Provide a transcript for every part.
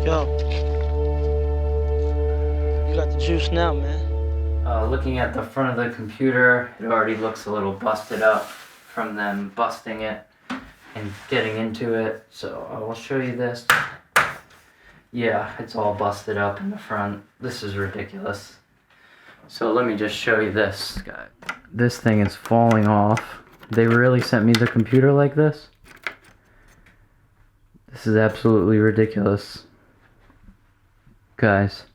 Yo, you got the juice now, man. Looking at the front of the computer, it already looks a little busted up from them busting it and getting into it. So I will show you this. Yeah, it's all busted up in the front. This is ridiculous. So let me just show you this, guy. This thing is falling off. They really sent me the computer like this? This is absolutely ridiculous. Guys,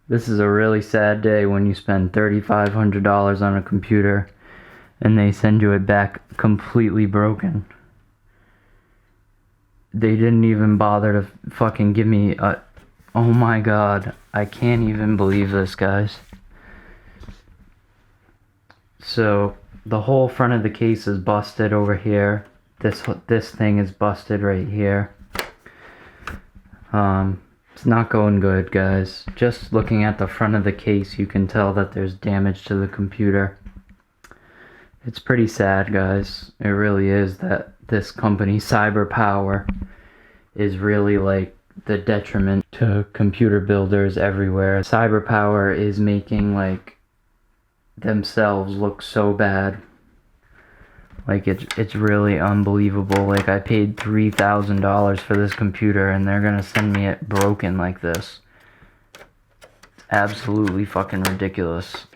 this is a really sad day when you spend $3,500 on a computer and they send you it back completely broken. They didn't even bother to fucking give me a... Oh my god, I can't even believe this, guys. So, the whole front of the case is busted over here. This thing is busted right here. It's not going good, guys. Just looking at the front of the case, you can tell that there's damage to the computer. It's pretty sad, guys. It really is that this company, Cyberpower, is really like the detriment to computer builders everywhere. Cyberpower is making like themselves look so bad. Like it's really unbelievable. Like I paid $3,000 for this computer and they're gonna send me it broken like this. It's absolutely fucking ridiculous.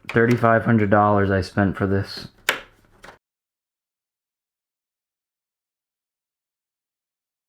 $3,500 I spent for this